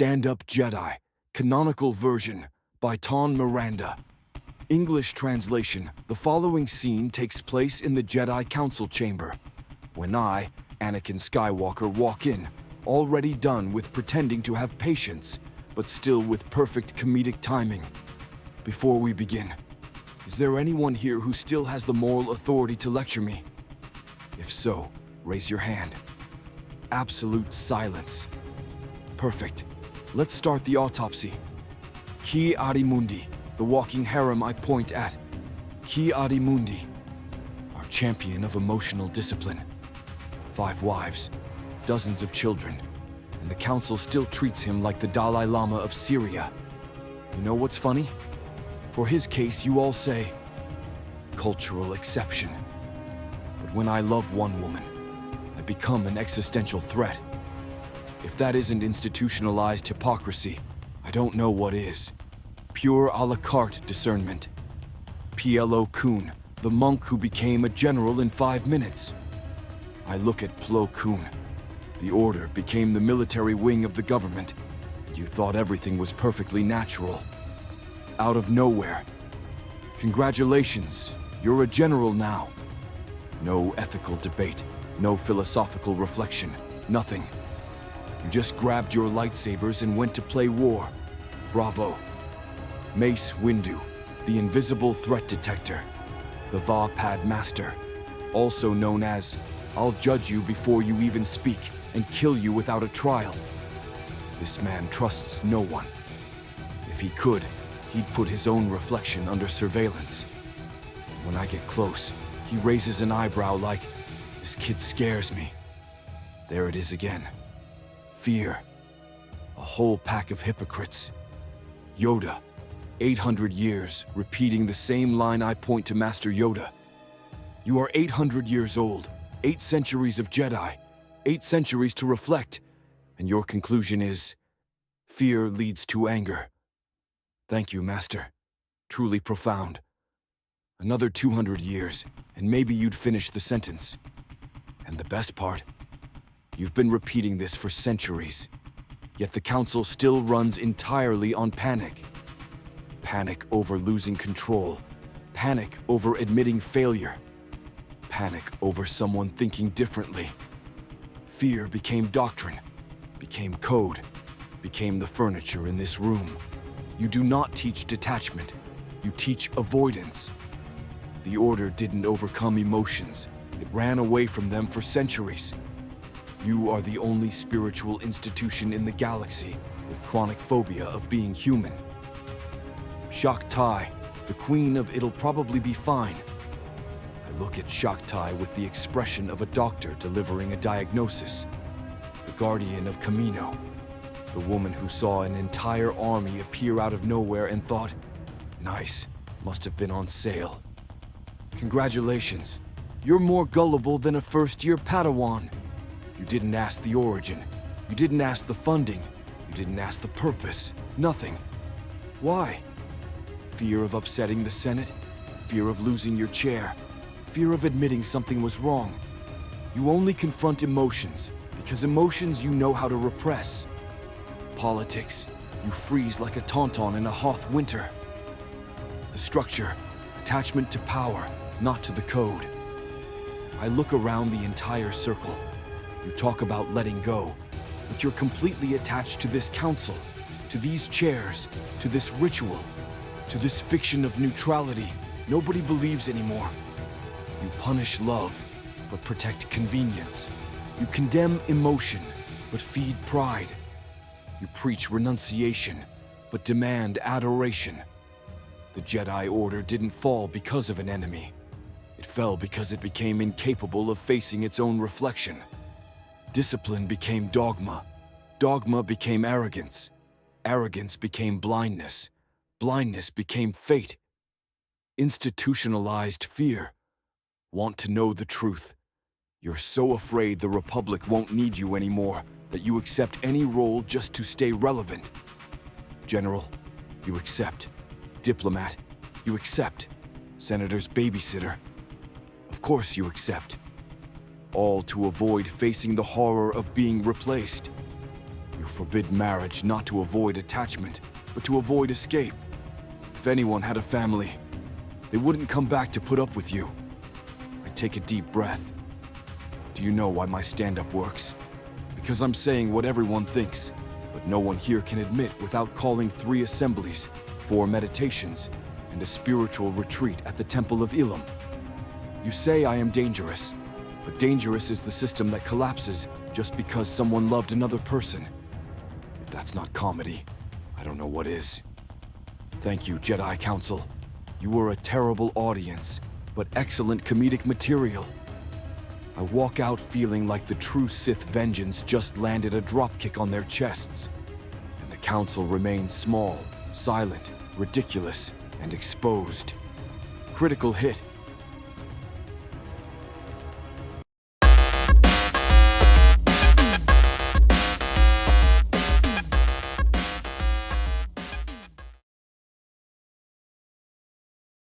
Stand-Up Jedi, Canonical version, by Ton Miranda. English translation: the following scene takes place in the Jedi Council chamber, when I, Anakin Skywalker, walk in, already done with pretending to have patience, but still with perfect comedic timing. Before we begin, is there anyone here who still has the moral authority to lecture me? If so, raise your hand. Absolute silence. Perfect. Let's start the autopsy. Ki Adi Mundi, the walking harem I point at. Ki Adi Mundi, our champion of emotional discipline. 5 wives, dozens of children, and the council still treats him like the Dalai Lama of Syria. You know what's funny? For his case, you all say, cultural exception. But when I love one woman, I become an existential threat. If that isn't institutionalized hypocrisy, I don't know what is. Pure a la carte discernment. Plo Koon, the monk who became a general in 5 minutes. I look at Plo Koon. The order became the military wing of the government, and you thought everything was perfectly natural. Out of nowhere. Congratulations, you're a general now. No ethical debate, no philosophical reflection, nothing. You just grabbed your lightsabers and went to play war. Bravo. Mace Windu, the invisible threat detector. The Va-Pad Master, also known as, I'll judge you before you even speak and kill you without a trial. This man trusts no one. If he could, he'd put his own reflection under surveillance. When I get close, he raises an eyebrow like, this kid scares me. There it is again. Fear. A whole pack of hypocrites. Yoda, 800 years, repeating the same line I point to Master Yoda. You are 800 years old, 8 centuries of Jedi, 8 centuries to reflect, and your conclusion is, fear leads to anger. Thank you, Master. Truly profound. Another 200 years, and maybe you'd finish the sentence. And the best part, you've been repeating this for centuries, yet the Council still runs entirely on panic. Panic over losing control, panic over admitting failure, panic over someone thinking differently. Fear became doctrine, became code, became the furniture in this room. You do not teach detachment, you teach avoidance. The Order didn't overcome emotions, it ran away from them for centuries. You are the only spiritual institution in the galaxy with chronic phobia of being human. Shak Tai, the queen of it'll probably be fine. I look at Shak Tai with the expression of a doctor delivering a diagnosis. The guardian of Kamino. The woman who saw an entire army appear out of nowhere and thought, nice, must have been on sale. Congratulations, you're more gullible than a first-year Padawan. You didn't ask the origin, you didn't ask the funding, you didn't ask the purpose, nothing. Why? Fear of upsetting the Senate, fear of losing your chair, fear of admitting something was wrong. You only confront emotions, because emotions you know how to repress. Politics, you freeze like a tauntaun in a Hoth winter. The structure, attachment to power, not to the code. I look around the entire circle. You talk about letting go, but you're completely attached to this council, to these chairs, to this ritual, to this fiction of neutrality nobody believes anymore. You punish love, but protect convenience. You condemn emotion, but feed pride. You preach renunciation, but demand adoration. The Jedi Order didn't fall because of an enemy. It fell because it became incapable of facing its own reflection. Discipline became dogma. Dogma became arrogance. Arrogance became blindness. Blindness became fate. Institutionalized fear. Want to know the truth. You're so afraid the Republic won't need you anymore that you accept any role just to stay relevant. General, you accept. Diplomat, you accept. Senator's babysitter, of course you accept. All to avoid facing the horror of being replaced. You forbid marriage not to avoid attachment, but to avoid escape. If anyone had a family, they wouldn't come back to put up with you. I take a deep breath. Do you know why my stand-up works? Because I'm saying what everyone thinks, but no one here can admit without calling 3 assemblies, 4 meditations, and a spiritual retreat at the Temple of Elam. You say I am dangerous, but dangerous is the system that collapses just because someone loved another person. If that's not comedy, I don't know what is. Thank you, Jedi Council. You were a terrible audience, but excellent comedic material. I walk out feeling like the true Sith vengeance just landed a dropkick on their chests, and the Council remains small, silent, ridiculous, and exposed. Critical hit,